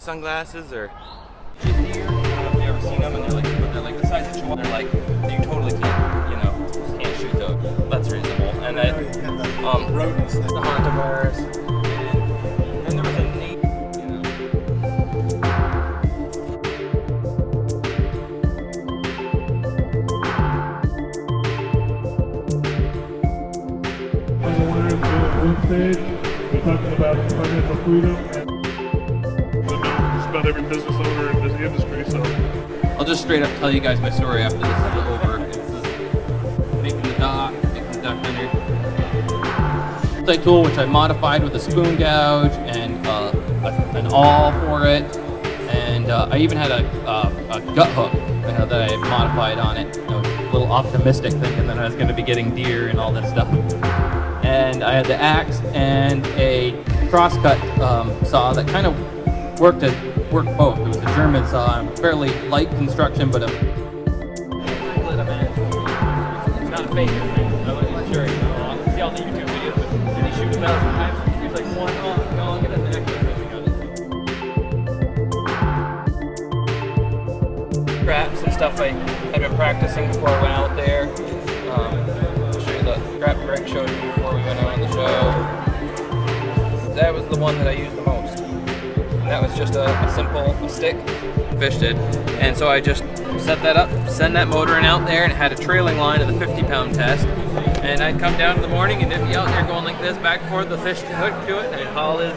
sunglasses or deer. I don't know if you ever seen them, and they're like the size of chihuahua. They're like you totally can't, you know, can't shoot those. That's reasonable. And then rodents, the hantavirus, and there was a neat, you know. On stage, we're talking about financial freedom and just about every business owner in this industry. So I'll just straight up tell you guys my story after this is over. This is making the duck dinner. Multi tool which I modified with a spoon gouge and an awl for it, and I even had a gut hook that I modified on it. I was a little optimistic, thinking that I was going to be getting deer and all this stuff. And I had the axe and a crosscut saw that kind of worked both. It was a German saw, fairly light construction, but it's not a fake. I wasn't sure. You know, see all the YouTube videos, but did he shoot 1,000 times? He was like, one, oh, no, I'll get in the next one. Scraps and stuff I had been practicing before I went out there. I'll show you the scrap Greg showed you before we went out on the show. That was the one that I used the most. And that was just a simple stick, fished it. And so I just set that up, send that motor in out there, and it had a trailing line of the 50-pound test. And I'd come down in the morning and it'd be out there going like this, back and forth, the fish hook to it, and I'd haul his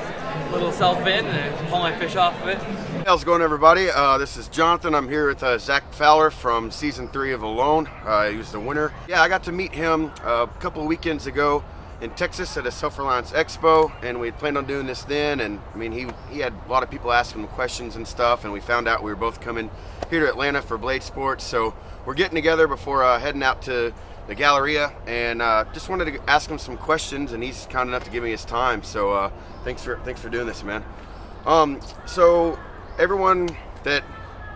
little self in and I'd pull my fish off of it. How's it going, everybody? This is Jonathan. I'm here with Zach Fowler from season 3 of Alone. He was the winner. Yeah, I got to meet him a couple of weekends ago in Texas at a Self-Reliance Expo, and we had planned on doing this then. And I mean, he had a lot of people asking him questions and stuff, and we found out we were both coming here to Atlanta for Blade Sports. So we're getting together before heading out to the Galleria, and just wanted to ask him some questions, and he's kind enough to give me his time. So thanks for doing this, man. So everyone that,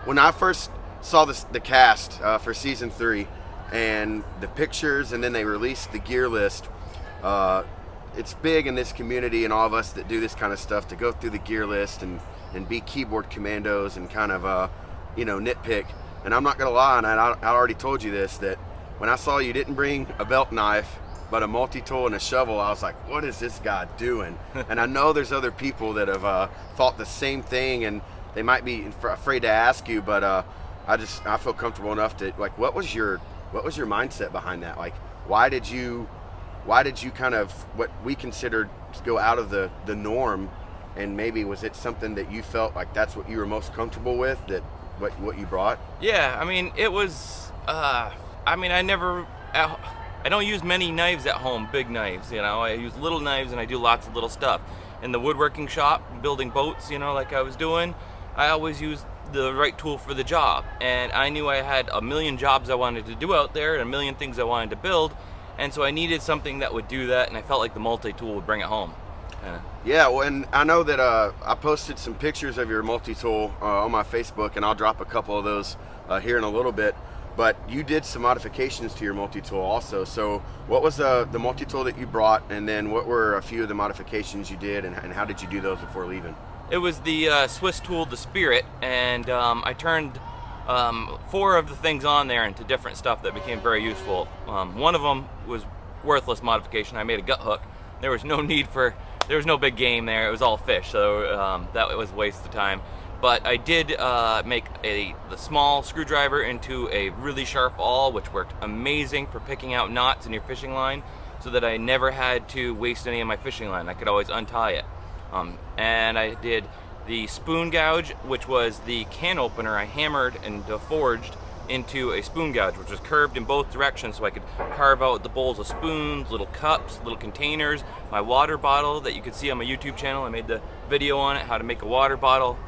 when I first saw the cast for season 3 and the pictures, and then they released the gear list, it's big in this community and all of us that do this kind of stuff to go through the gear list and be keyboard commandos and kind of you know, nitpick. And I'm not gonna lie, and I already told you this, that when I saw you didn't bring a belt knife but a multi-tool and a shovel, I was like, what is this guy doing? And I know there's other people that have thought the same thing, and they might be afraid to ask you, but I feel comfortable enough to, like, what was your mindset behind that? Like, why did you kind of, what we considered, go out of the norm, and maybe was it something that you felt like that's what you were most comfortable with, that what you brought? Yeah, I mean, it was, I mean, I don't use many knives at home, big knives, you know. I use little knives and I do lots of little stuff. In the woodworking shop, building boats, you know, like I was doing, I always use the right tool for the job. And I knew I had a million jobs I wanted to do out there and a million things I wanted to build. And so I needed something that would do that, and I felt like the multi-tool would bring it home. Yeah, well, and I know that I posted some pictures of your multi-tool on my Facebook, and I'll drop a couple of those here in a little bit. But you did some modifications to your multi-tool also. So what was the multi-tool that you brought, and then what were a few of the modifications you did, and how did you do those before leaving? It was the Swiss tool, the Spirit, and I turned 4 of the things on there into different stuff that became very useful. One of them was worthless modification. I made a gut hook. There was no big game there. It was all fish, so that was a waste of time. But I did make the small screwdriver into a really sharp awl, which worked amazing for picking out knots in your fishing line, so that I never had to waste any of my fishing line. I could always untie it. And I did the spoon gouge, which was the can opener I hammered and forged into a spoon gouge, which was curved in both directions, so I could carve out the bowls of spoons, little cups, little containers, my water bottle that you could see on my YouTube channel. I made the video on it, how to make a water bottle.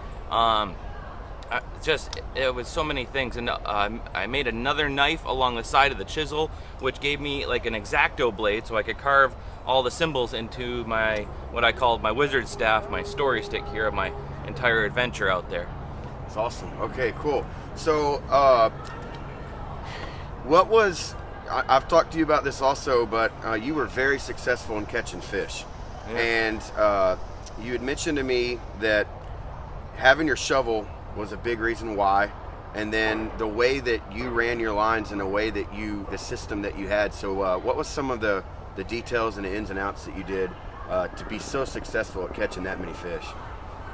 It was so many things, and I made another knife along the side of the chisel, which gave me like an X-Acto blade, so I could carve all the symbols into what I called my wizard staff, my story stick here of my entire adventure out there. That's awesome. Okay, cool. So I've talked to you about this also, but you were very successful in catching fish. Yeah. And you had mentioned to me that having your shovel was a big reason why, and then the way that you ran your lines and the way that the system that you had. So what was some of the details and the ins and outs that you did to be so successful at catching that many fish?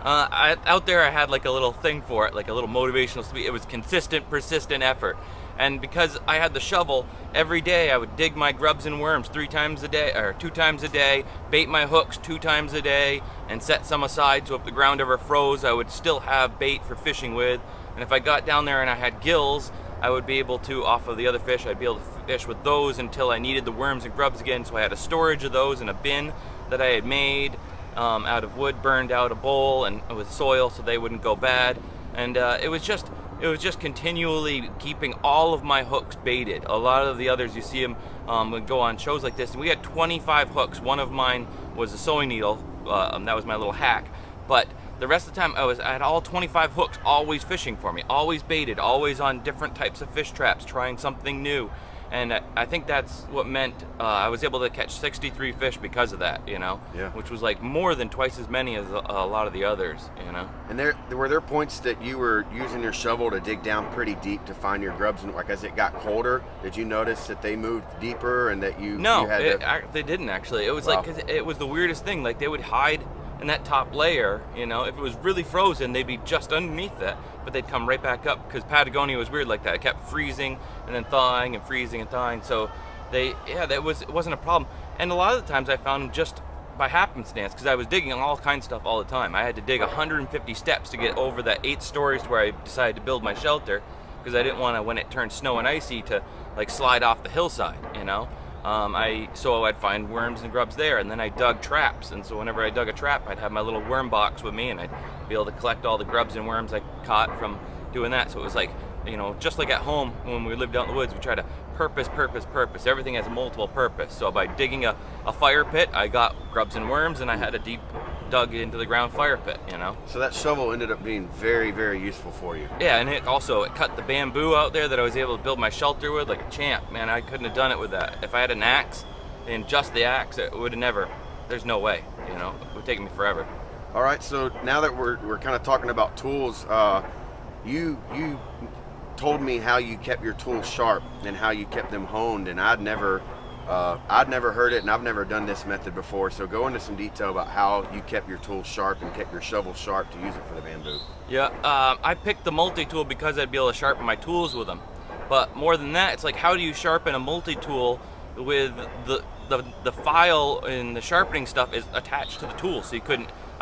Out there I had like a little thing for it, like a little motivational speech. It was consistent, persistent effort. And because I had the shovel, every day I would dig my grubs and worms 3 times a day, or 2 times a day, bait my hooks 2 times a day, and set some aside so if the ground ever froze, I would still have bait for fishing with. And if I got down there and I had gills, I would be able to, off of the other fish, I'd be able to fish with those until I needed the worms and grubs again. So I had a storage of those in a bin that I had made out of wood, burned out a bowl and with soil so they wouldn't go bad. And it was just continually keeping all of my hooks baited. A lot of the others, you see them would go on shows like this, and we had 25 hooks. One of mine was a sewing needle. That was my little hack. But the rest of the time, I had all 25 hooks always fishing for me, always baited, always on different types of fish traps, trying something new. And I think that's what meant I was able to catch 63 fish because of that, you know? Yeah. Which was like more than twice as many as a lot of the others, you know? And were there points that you were using your shovel to dig down pretty deep to find your grubs? And like as it got colder, did you notice that they moved deeper and that you they didn't actually. It was Wow. like, cause it was the weirdest thing. Like they would hide in that top layer, you know? If it was really frozen, they'd be just underneath that, but they'd come right back up because Patagonia was weird like that. It kept freezing and then thawing and freezing and thawing. So it wasn't a problem. And a lot of the times I found them just by happenstance because I was digging all kinds of stuff all the time. I had to dig 150 steps to get over that 8 stories to where I decided to build my shelter because I didn't want to, when it turned snow and icy, to like slide off the hillside, you know? So I'd find worms and grubs there, and then I dug traps, and so whenever I dug a trap, I'd have my little worm box with me, and I'd be able to collect all the grubs and worms I caught from doing that. So it was like, you know, just like at home when we lived out in the woods, we try to purpose. Everything has a multiple purpose. So by digging a fire pit, I got grubs and worms, and I had a deep dug into the ground fire pit, you know? So that shovel ended up being very, very useful for you. Yeah, and it cut the bamboo out there that I was able to build my shelter with like a champ. Man, I couldn't have done it with that. If I had an axe and just the axe, it would have never, there's no way, you know? It would take me forever. All right, so now that we're kind of talking about tools, you told me how you kept your tools sharp and how you kept them honed, and I'd never heard it, and I've never done this method before. So go into some detail about how you kept your tools sharp and kept your shovel sharp to use it for the bamboo. Yeah, I picked the multi-tool because I'd be able to sharpen my tools with them. But more than that, it's like, how do you sharpen a multi-tool with the file and the sharpening stuff is attached to the tool, so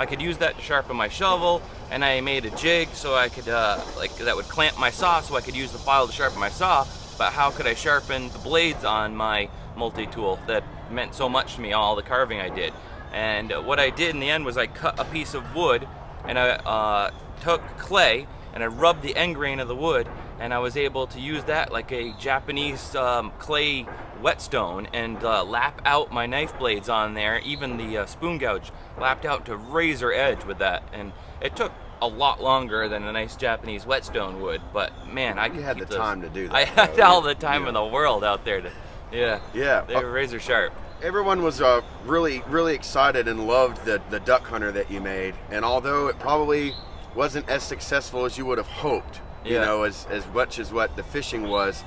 I could use that to sharpen my shovel, and I made a jig so I could that would clamp my saw, so I could use the file to sharpen my saw. But how could I sharpen the blades on my multi-tool that meant so much to me, all the carving I did? And what I did in the end was I cut a piece of wood, and I took clay and I rubbed the end grain of the wood, and I was able to use that like a Japanese clay whetstone and lap out my knife blades on there. Even the spoon gouge lapped out to razor edge with that, and it took a lot longer than a nice Japanese whetstone would, but man, I could had keep the time to do that. I had all the time in the world out there to, yeah, they were razor sharp. Everyone was really, really excited and loved the duck hunter that you made, and although it probably wasn't as successful as you would have hoped, you know, as much as what the fishing was,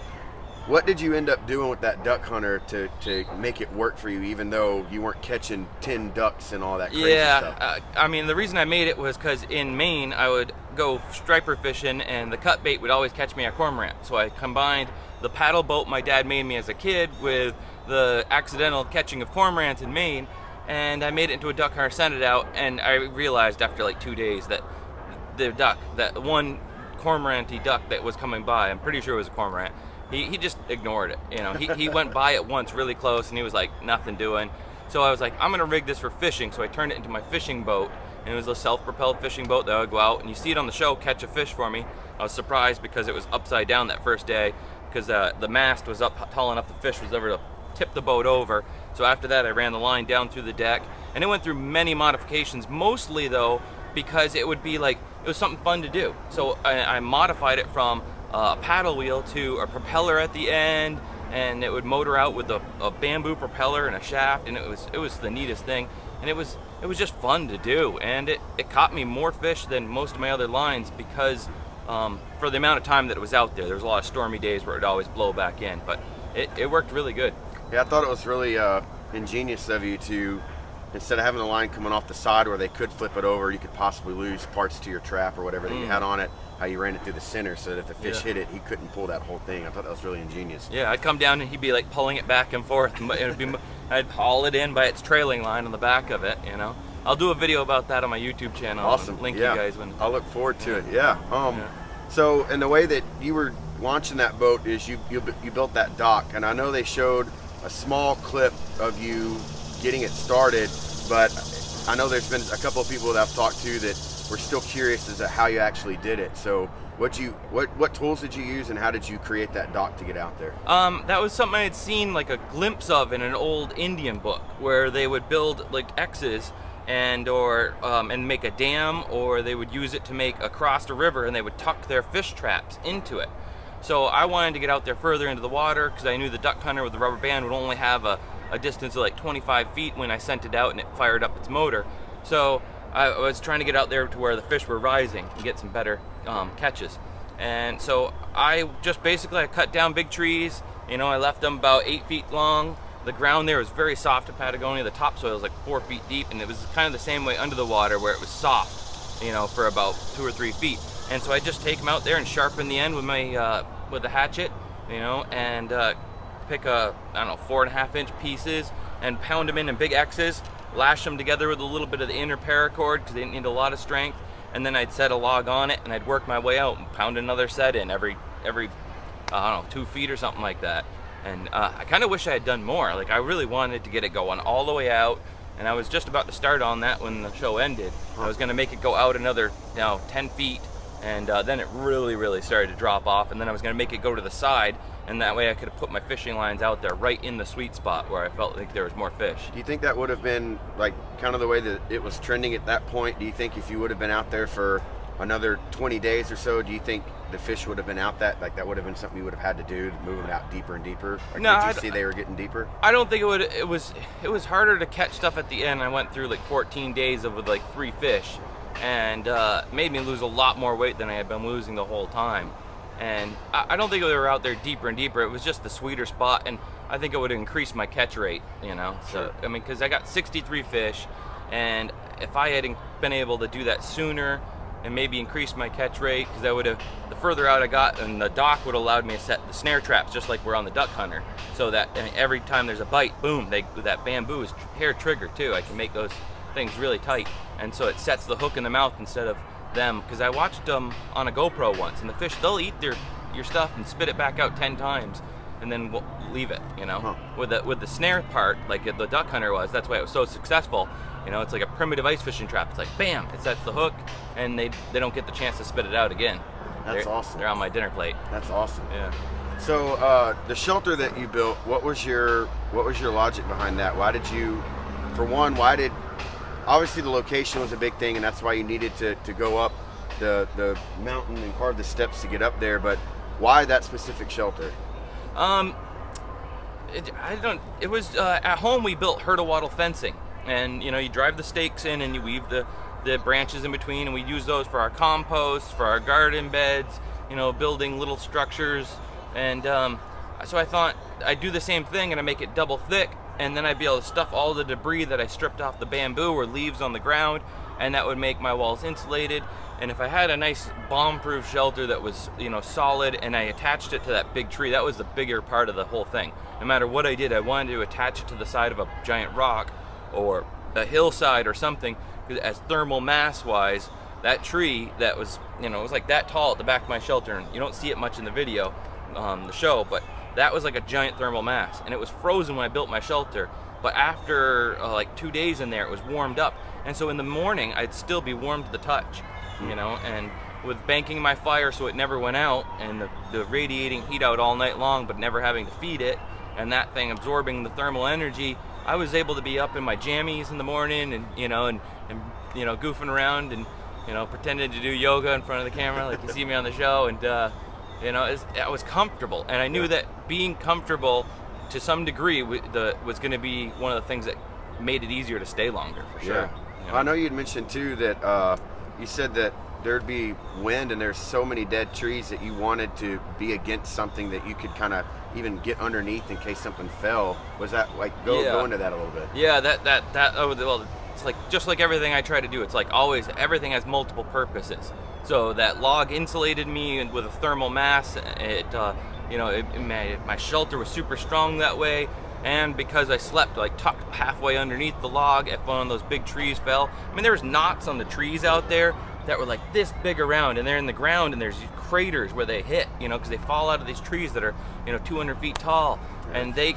what did you end up doing with that duck hunter to make it work for you, even though you weren't catching 10 ducks and all that crazy stuff? I mean, the reason I made it was because in Maine, I would go striper fishing, and the cut bait would always catch me a cormorant. So I combined the paddle boat my dad made me as a kid with the accidental catching of cormorants in Maine, and I made it into a duck hunter, sent it out, and I realized after like 2 days that the duck, that one cormorant-y duck that was coming by, I'm pretty sure it was a cormorant, he just ignored it, you know. He went by it once really close, and he was like, nothing doing. So I was like, I'm gonna rig this for fishing. So I turned it into my fishing boat, and it was a self-propelled fishing boat that I would go out, and you see it on the show, catch a fish for me. I was surprised because it was upside down that first day, because the mast was up tall enough the fish was ever to tip the boat over. So after that, I ran the line down through the deck, and it went through many modifications, mostly though because it would be like, it was something fun to do. So I modified it from a paddle wheel to a propeller at the end, and it would motor out with a bamboo propeller and a shaft, and it was the neatest thing, and it was just fun to do, and it caught me more fish than most of my other lines because for the amount of time that it was out there. There was a lot of stormy days where it would always blow back in, but it worked really good. Yeah, I thought it was really ingenious of you to, instead of having the line coming off the side where they could flip it over, you could possibly lose parts to your trap or whatever that you had on it, how you ran it through the center so that if the fish hit it, he couldn't pull that whole thing. I thought that was really ingenious. Yeah, I'd come down and he'd be like pulling it back and forth, and I'd haul it in by its trailing line on the back of it, you know. I'll do a video about that on my YouTube channel. Awesome. Link yeah. you guys when. I'll look forward to it. Yeah. So, and the way that you were launching that boat is you built that dock, and I know they showed a small clip of you getting it started, but I know there's been a couple of people that I've talked to that were still curious as to how you actually did it. So what tools did you use, and how did you create that dock to get out there? That was something I had seen like a glimpse of in an old Indian book where they would build like X's and make a dam, or they would use it to make across a river, and they would tuck their fish traps into it. So I wanted to get out there further into the water because I knew the duck hunter with the rubber band would only have a distance of like 25 feet when I sent it out and it fired up its motor. So I was trying to get out there to where the fish were rising and get some better catches. And so I cut down big trees. You know, I left them about 8 feet long. The ground there was very soft in Patagonia. The topsoil was like 4 feet deep, and it was kind of the same way under the water where it was soft, you know, for about 2 or 3 feet. And so I just take them out there and sharpen the end with my with the hatchet, you know, and pick 4.5 inch pieces and pound them in big X's, lash them together with a little bit of the inner paracord because they didn't need a lot of strength, and then I'd set a log on it and I'd work my way out and pound another set in every 2 feet or something like that. And I kind of wish I had done more. Like, I really wanted to get it going all the way out, and I was just about to start on that when the show ended. I was going to make it go out another 10 feet, and then it really started to drop off, and then I was going to make it go to the side, and that way I could have put my fishing lines out there right in the sweet spot where I felt like there was more fish. Do you think that would have been like kind of the way that it was trending at that point? Do you think if you would have been out there for another 20 days or so, do you think the fish would have been out that would have been something you would have had to do, moving it out deeper and deeper? Or no, did you see they were getting deeper? I don't think it would. It was harder to catch stuff at the end. I went through like 14 days with like 3 fish, and made me lose a lot more weight than I had been losing the whole time. And I don't think they were out there deeper and deeper. It was just the sweeter spot, and I think it would increase my catch rate, you know. So I mean, because I got 63 fish, and if I had been able to do that sooner and maybe increase my catch rate, because I would have, the further out I got, and the dock would have allowed me to set the snare traps just like we're on the duck hunter, so that every time there's a bite, boom, that bamboo is hair triggered too. I can make those things really tight, and so it sets the hook in the mouth instead of them, because I watched them on a GoPro once, and the fish, they'll eat your stuff and spit it back out 10 times and then we'll leave it, you know. With the snare part, like the duck hunter was, that's why it was so successful. You know, it's like a primitive ice fishing trap. It's like bam, it sets the hook, and they don't get the chance to spit it out again. That's awesome. They're on my dinner plate. That's awesome. Yeah. So the shelter that you built, what was your logic behind that? Why did obviously the location was a big thing, and that's why you needed to go up the mountain and carve the steps to get up there, but why that specific shelter? It was at home we built hurdle-waddle fencing, and you know, you drive the stakes in and you weave the branches in between, and we use those for our compost, for our garden beds, you know, building little structures. And so I thought I'd do the same thing and I make it double thick, and then I'd be able to stuff all the debris that I stripped off the bamboo or leaves on the ground, and that would make my walls insulated. And if I had a nice bomb-proof shelter that was, you know, solid, and I attached it to that big tree, that was the bigger part of the whole thing. No matter what I did, I wanted to attach it to the side of a giant rock or a hillside or something, because as thermal mass-wise, that tree that was, you know, it was like that tall at the back of my shelter, and you don't see it much in the video, the show, but that was like a giant thermal mass, and it was frozen when I built my shelter. But after like 2 days in there, it was warmed up, and so in the morning I'd still be warm to the touch, you know. And with banking my fire so it never went out, and the radiating heat out all night long, but never having to feed it, and that thing absorbing the thermal energy, I was able to be up in my jammies in the morning, and you know, and goofing around, and you know, pretending to do yoga in front of the camera like you see me on the show, and You know, I was comfortable, and I knew that being comfortable to some degree was going to be one of the things that made it easier to stay longer, for sure. Yeah. You know? I know you'd mentioned too that you said that there'd be wind and there's so many dead trees that you wanted to be against something that you could kind of even get underneath in case something fell. Was that like go into that a little bit? Yeah, well, it's like just like everything I try to do. It's like always everything has multiple purposes. So that log insulated me with a thermal mass. My shelter was super strong that way. And because I slept like tucked halfway underneath the log, if one of those big trees fell, I mean, there was knots on the trees out there that were like this big around, and they're in the ground, and there's these craters where they hit, you know, because they fall out of these trees that are, 200 feet tall, and they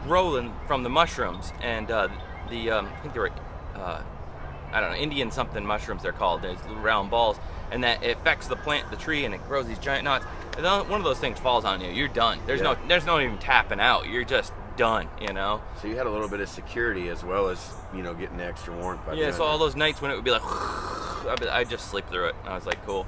grow from the mushrooms, and I think they were, I don't know, Indian something mushrooms they're called. There's little round balls, and that it affects the tree, and it grows these giant knots. And one of those things falls on you, you're done. There's no even tapping out. You're just done, you know. So you had a little bit of security as well as getting the extra warmth. So all those nights when it would be like, I just sleep through it. I was like, cool.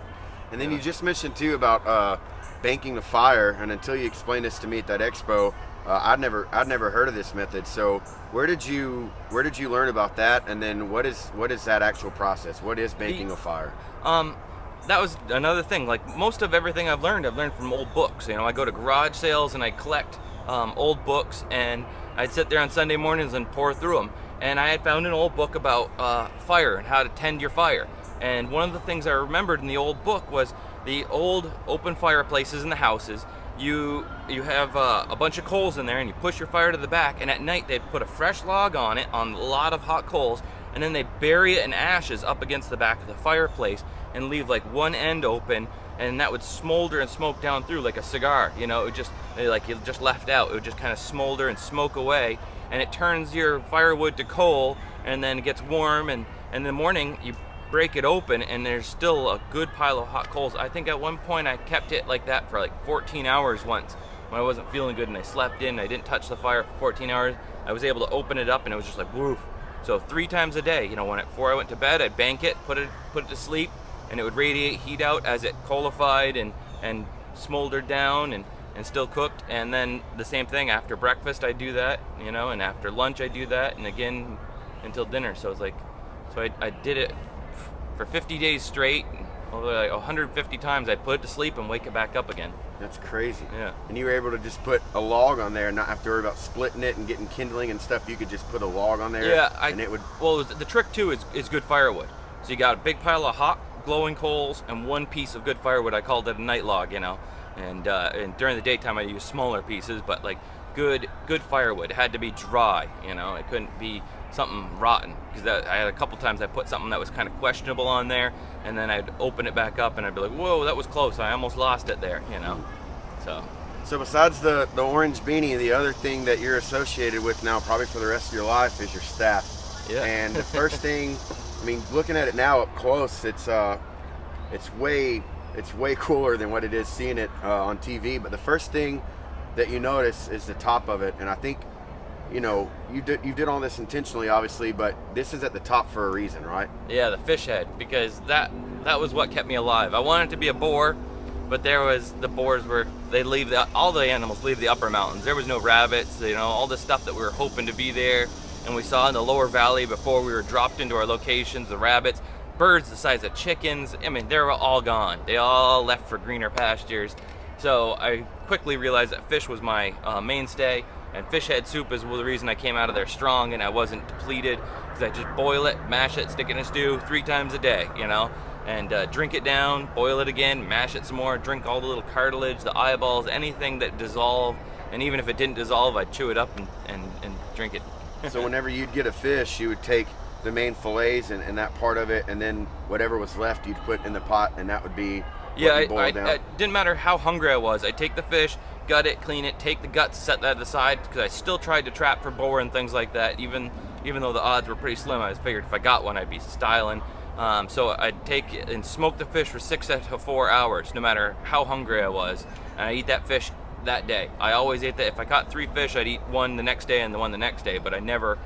And then you just mentioned too about banking the fire, and until you explained this to me at that expo, I'd never heard of this method. So where did you learn about that? And then what is that actual process? What is banking a fire? That was another thing. Like most of everything I've learned from old books. I go to garage sales and I collect old books, and I'd sit there on Sunday mornings and pour through them. And I had found an old book about fire and how to tend your fire. And one of the things I remembered in the old book was the old open fireplaces in the houses. You have a bunch of coals in there, and you push your fire to the back, and at night they'd put a fresh log on it, on a lot of hot coals, and then they bury it in ashes up against the back of the fireplace and leave like one end open, and that would smolder and smoke down through like a cigar. It would just, like you just left out, it would just kind of smolder and smoke away, and it turns your firewood to coal, and then it gets warm, and in the morning you break it open and there's still a good pile of hot coals. I think at one point I kept it like that for like 14 hours once when I wasn't feeling good, and I slept in, I didn't touch the fire for 14 hours. I was able to open it up and it was just like woof. So 3 times a day, before I went to bed, I'd bank it, put it to sleep, and it would radiate heat out as it colified and smoldered down and still cooked. And then the same thing after breakfast, I do that, and after lunch I do that, and again until dinner. So it's like, I did it for 50 days straight, and over like 150 times I'd put it to sleep and wake it back up again. That's crazy. Yeah. And you were able to just put a log on there and not have to worry about splitting it and getting kindling and stuff. You could just put a log on there. Yeah, and it would. Well, the trick too is good firewood. So you got a big pile of hot glowing coals and one piece of good firewood. I called it a night log, and during the daytime I use smaller pieces, but like good firewood. It had to be dry, it couldn't be something rotten, because I had a couple times I put something that was kind of questionable on there, and then I'd open it back up and I'd be like, whoa, that was close, I almost lost it there, So besides the orange beanie, the other thing that you're associated with now probably for the rest of your life is your staff. Yeah. And the first thing, looking at it now up close, it's way cooler than what it is seeing it on TV. But the first thing that you notice is the top of it, and I think you did all this intentionally, obviously, but this is at the top for a reason, right? Yeah, the fish head, because that was what kept me alive. I wanted it to be a boar, but the boars were, all the animals leave the upper mountains. There was no rabbits, all the stuff that we were hoping to be there, and we saw in the lower valley before we were dropped into our locations, the rabbits, birds the size of chickens. They were all gone. They all left for greener pastures. So I quickly realized that fish was my mainstay, and fish head soup is the reason I came out of there strong and I wasn't depleted, because I just boil it, mash it, stick it in a stew 3 times a day, and drink it down, boil it again, mash it some more, drink all the little cartilage, the eyeballs, anything that dissolved, and even if it didn't dissolve, I'd chew it up and drink it. So whenever you'd get a fish, you would take the main fillets and that part of it, and then whatever was left you'd put in the pot, and that would be what you boiled down. It didn't matter how hungry I was. I'd take the fish, gut it, clean it, take the guts, set that aside, because I still tried to trap for boar and things like that, even though the odds were pretty slim. I figured if I got one, I'd be styling. So I'd take it and smoke the fish for 6 to 4 hours, no matter how hungry I was, and I eat that fish that day. I always ate that. If I caught 3 fish, I'd eat one the next day and the one the next day, but I never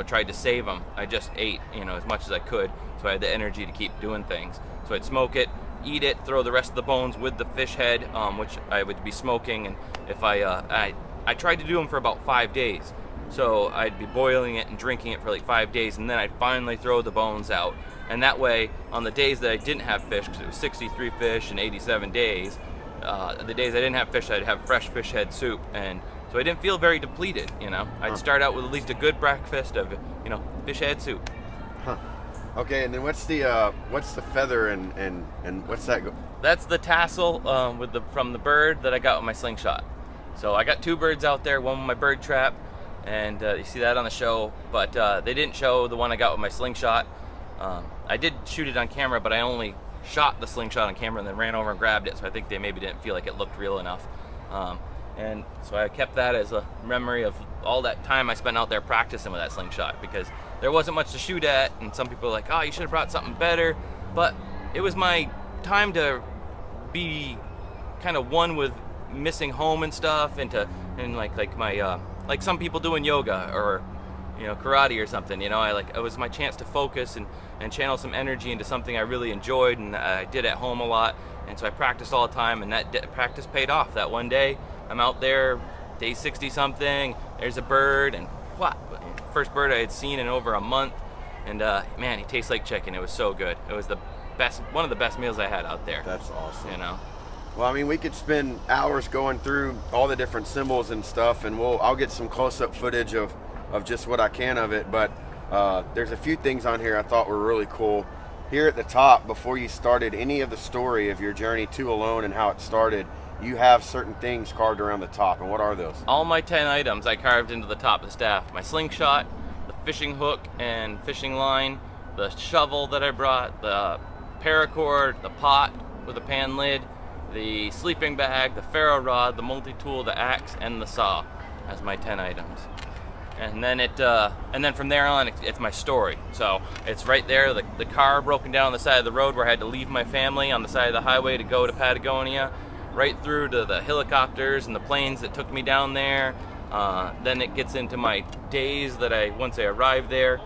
tried to save them. I just ate as much as I could, so I had the energy to keep doing things. So I'd smoke it, eat it, throw the rest of the bones with the fish head, which I would be smoking. And if I tried to do them for about 5 days. So I'd be boiling it and drinking it for like 5 days, and then I'd finally throw the bones out. And that way, on the days that I didn't have fish, because it was 63 fish in 87 days, the days I didn't have fish, I'd have fresh fish head soup. And so I didn't feel very depleted, you know. I'd start out with at least a good breakfast of, you know, fish head soup. Huh. Okay, and then what's the feather and what's that? That's the tassel from the bird that I got with my slingshot. So I got 2 birds out there, one with my bird trap, and you see that on the show, but they didn't show the one I got with my slingshot. I did shoot it on camera, but I only shot the slingshot on camera and then ran over and grabbed it, so I think they maybe didn't feel like it looked real enough. And so I kept that as a memory of all that time I spent out there practicing with that slingshot, because there wasn't much to shoot at, and some people are like, oh, you should have brought something better, but it was my time to be kind of one with missing home and stuff, and like my like some people doing yoga or, you know, karate or something, you know. It was my chance to focus and channel some energy into something I really enjoyed and I did at home a lot, and so I practiced all the time, and that practice paid off. That one day I'm out there, day 60 something, there's a bird, and what? First bird I had seen in over a month, and man, he tastes like chicken. It was so good. It was one of the best meals I had out there. That's awesome. You know. Well, I mean, we could spend hours going through all the different symbols and stuff, and I'll get some close-up footage of just what I can of it, but there's a few things on here I thought were really cool. Here at the top, before you started any of the story of your journey to Alone and how it started, you have certain things carved around the top, and what are those? All my 10 items I carved into the top of the staff. My slingshot, the fishing hook and fishing line, the shovel that I brought, the paracord, the pot with a pan lid, the sleeping bag, the ferro rod, the multi-tool, the axe, and the saw as my 10 items. And then from there on, it's my story. So it's right there, the car broken down on the side of the road where I had to leave my family on the side of the highway to go to Patagonia, right through to the helicopters and the planes that took me down there. Then it gets into my days that once I arrived there.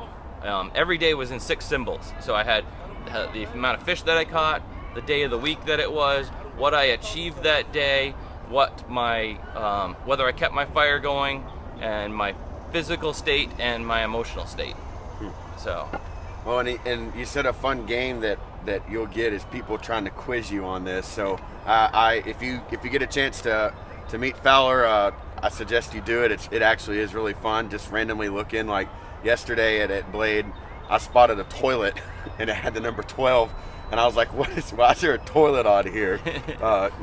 Every day was in 6 symbols. So I had the amount of fish that I caught, the day of the week that it was, what I achieved that day, whether I kept my fire going, and my physical state and my emotional state. So, well, and you said a fun game that you'll get is people trying to quiz you on this. So, if you get a chance to meet Fowler, I suggest you do it. It actually is really fun. Just randomly looking. Like yesterday at Blade, I spotted a toilet and it had the number 12. And I was like, why is there a toilet on here?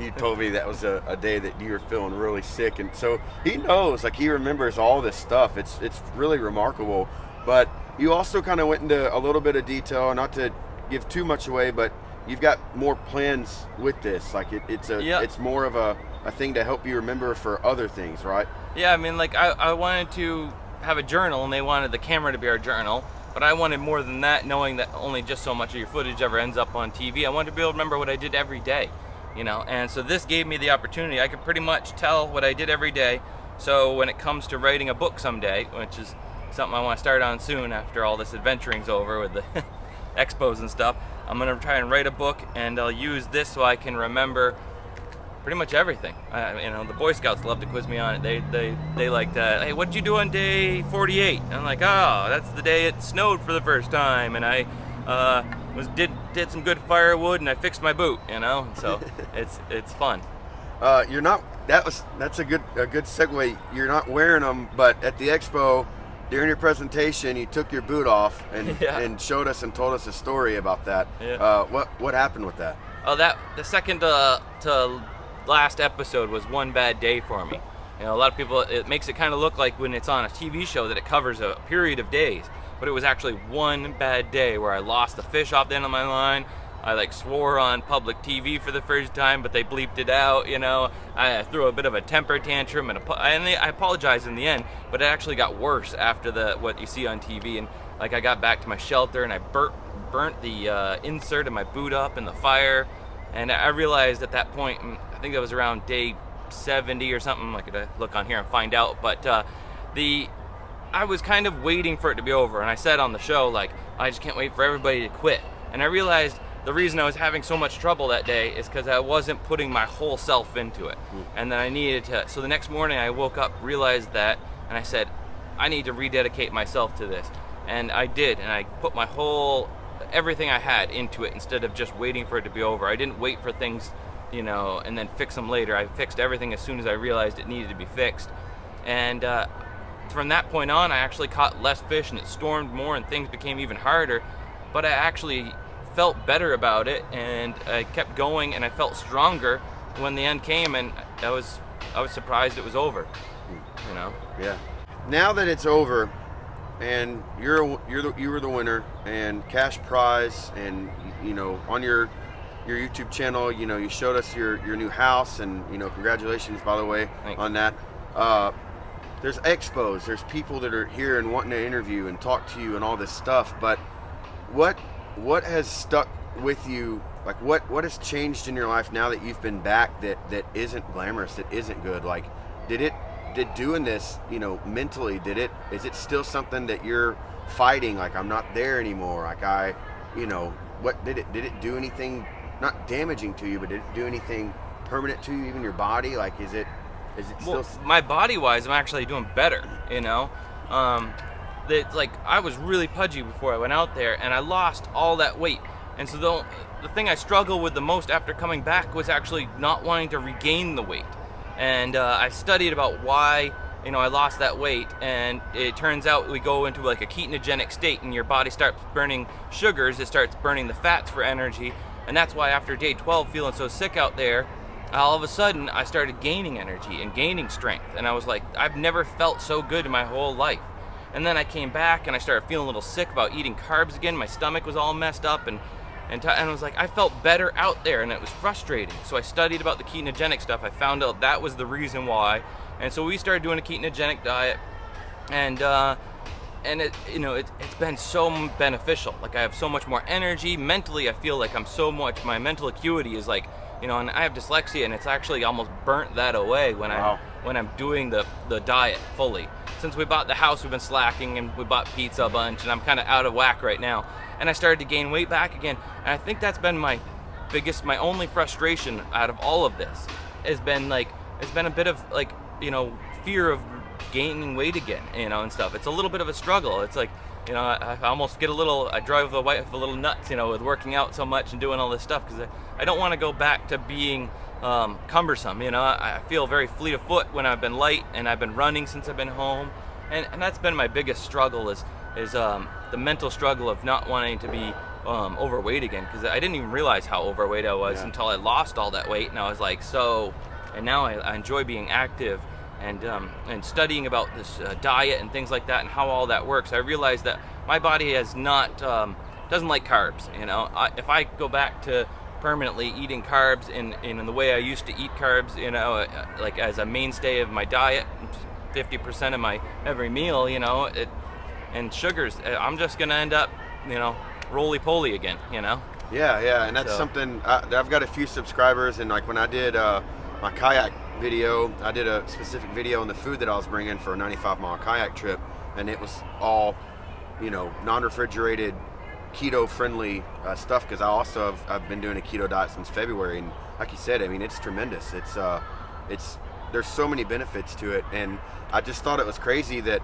You told me that was a day that you were feeling really sick. And so he knows, like he remembers all this stuff. It's really remarkable. But you also kind of went into a little bit of detail, not to give too much away, but you've got more plans with this. Like it's more of a thing to help you remember for other things, right? Yeah, I mean, like I wanted to have a journal, and they wanted the camera to be our journal. But I wanted more than that, knowing that only just so much of your footage ever ends up on TV. I wanted to be able to remember what I did every day, you know. And so this gave me the opportunity. I could pretty much tell what I did every day. So when it comes to writing a book someday, which is something I want to start on soon after all this adventuring's over with the expos and stuff, I'm going to try and write a book, and I'll use this so I can remember pretty much everything. You know, the Boy Scouts love to quiz me on it. They like that. Hey, what'd you do on day 48? And I'm like, oh, that's the day it snowed for the first time, and I did some good firewood, and I fixed my boot. You know, and so it's fun. You're not. That's a good segue. You're not wearing them, but at the expo, during your presentation, you took your boot off and showed us and told us a story about that. Yeah. What happened with that? Oh, the second to last episode was one bad day for me. You know, a lot of people, it makes it kind of look like when it's on a TV show that it covers a period of days, but it was actually one bad day where I lost the fish off the end of my line. I swore on public TV for the first time, but they bleeped it out. You know, I threw a bit of a temper tantrum, and I apologized in the end, but it actually got worse after what you see on TV. And I got back to my shelter, and I burnt the insert of my boot up in the fire. And I realized at that point, I think that was around day 70 or something. I could look on here and find out. But I was kind of waiting for it to be over. And I said on the show, I just can't wait for everybody to quit. And I realized the reason I was having so much trouble that day is because I wasn't putting my whole self into it. And then I needed to, so the next morning I woke up, realized that, and I said, I need to rededicate myself to this. And I did, and I put my whole, everything I had into it instead of just waiting for it to be over. I didn't wait for things, you know, and then fix them later. I fixed everything as soon as I realized it needed to be fixed. And from that point on, I actually caught less fish, and it stormed more, and things became even harder. But I actually felt better about it, and I kept going, and I felt stronger when the end came, and I was surprised it was over. You know? Yeah. Now that it's over, and you were the winner, and cash prize, and you know, on your YouTube channel, you know, you showed us your new house, and you know, congratulations, by the way. Thanks. On that. There's expos, there's people that are here and wanting to interview and talk to you and all this stuff, but what has stuck with you? Like what has changed in your life now that you've been back that isn't glamorous, that isn't good? Like did doing this, you know, mentally, is it still something that you're fighting? Like, I'm not there anymore. Like you know, what did it do anything, not damaging to you, but did it do anything permanent to you, even your body? Like, is it still? Well, my body wise, I'm actually doing better, you know. That, like, I was really pudgy before I went out there, and I lost all that weight. And so the thing I struggled with the most after coming back was actually not wanting to regain the weight. And I studied about why, you know, I lost that weight, and it turns out we go into like a ketogenic state, and your body starts burning sugars, it starts burning the fats for energy, and that's why after day 12, feeling so sick out there, all of a sudden I started gaining energy and gaining strength, and I was like, I've never felt so good in my whole life. And then I came back and I started feeling a little sick about eating carbs again. My stomach was all messed up, and I was like, I felt better out there, and it was frustrating. So I studied about the ketogenic stuff. I found out that was the reason why, and so we started doing a ketogenic diet, and it, you know, it's been so beneficial. Like, I have so much more energy. Mentally, I feel like my mental acuity is like, you know, and I have dyslexia, and it's actually almost burnt that away when I'm doing the diet fully. Since we bought the house, we've been slacking, and we bought pizza a bunch, and I'm kind of out of whack right now. And I started to gain weight back again, and I think that's been my only frustration out of all of this. Has been like, it's been a bit of like, you know, fear of gaining weight again, you know, and stuff. It's a little bit of a struggle. It's like, you know, I almost get I drive the wife a little nuts, you know, with working out so much and doing all this stuff, because I don't want to go back to being cumbersome, you know. I feel very fleet of foot when I've been light, and I've been running since I've been home, and that's been my biggest struggle is the mental struggle of not wanting to be overweight again, because I didn't even realize how overweight I was until I lost all that weight, and I was like, and now I enjoy being active and studying about this diet and things like that and how all that works. I realized that my body doesn't like carbs, you know. If I go back to permanently eating carbs in the way I used to eat carbs, you know, like as a mainstay of my diet, 50% of my every meal, you know, and sugars, I'm just gonna end up, you know, roly-poly again, you know. Yeah, and that's something I've got a few subscribers, and like when I did my kayak video, I did a specific video on the food that I was bringing for a 95-mile kayak trip, and it was all, you know, non-refrigerated, keto-friendly stuff, because I've been doing a keto diet since February, and like you said, I mean, it's tremendous. It's there's so many benefits to it, and I just thought it was crazy that,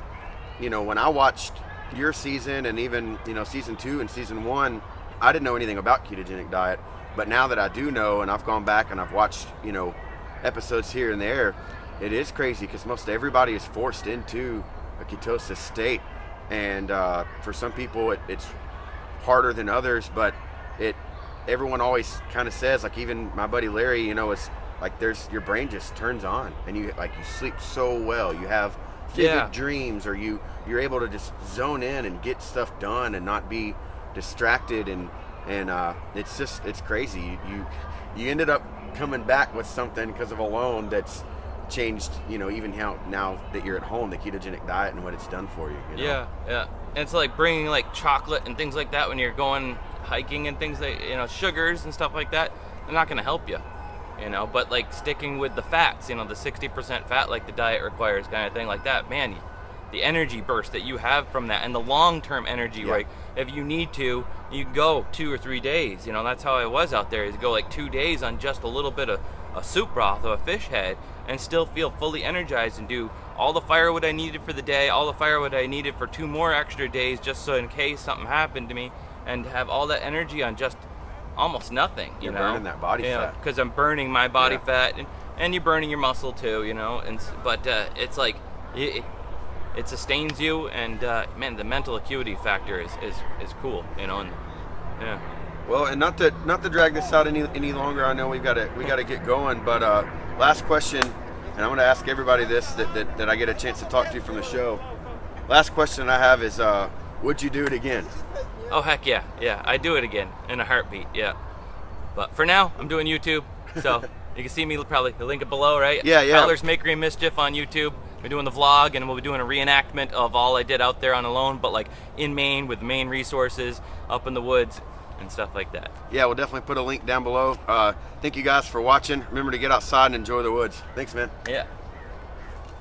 you know, when I watched your season, and even, you know, season 2 and season 1, I didn't know anything about ketogenic diet, but now that I do know, and I've gone back and I've watched, you know, episodes here and there, it is crazy, because most everybody is forced into a ketosis state, and for some people it's harder than others, but everyone always kind of says, like even my buddy Larry, you know, it's like your brain just turns on, and you sleep so well, you have vivid dreams, or you're able to just zone in and get stuff done and not be distracted, and it's crazy. You ended up coming back with something because of a loan that's changed, you know, even how now that you're at home, the ketogenic diet and what it's done for you, you know? Yeah. And it's like bringing like chocolate and things like that when you're going hiking and things that, you know, sugars and stuff like that, they're not going to help you, you know. But like sticking with the fats, you know, the 60% fat like the diet requires kind of thing like that, man, the energy burst that you have from that, and the long-term energy. Yeah. Like if you need to, you can go 2 or 3 days. You know, that's how I was out there. Is go like 2 days on just a little bit of a soup broth of a fish head, and still feel fully energized and do all the firewood I needed for the day, all the firewood I needed for 2 more extra days, just so in case something happened to me, and have all that energy on just almost nothing. You You're know, burning that body fat. because I'm burning my body Yeah. fat, and you're burning your muscle too. You know, but it's like it sustains you, and man, the mental acuity factor is cool. You know, and yeah. Well, and not to drag this out any longer. I know we gotta get going. But last question, and I'm gonna ask everybody this that I get a chance to talk to from the show. Last question I have is, would you do it again? Oh heck yeah, I do it again in a heartbeat. Yeah, but for now I'm doing YouTube, so you can see me probably the link below, right? Yeah. Fowler's Makery and Mischief on YouTube. We're doing the vlog, and we'll be doing a reenactment of all I did out there on alone, but like in Maine with Maine resources, up in the woods and stuff like that. Yeah, we'll definitely put a link down below. Thank you guys for watching. Remember to get outside and enjoy the woods. Thanks, man. Yeah.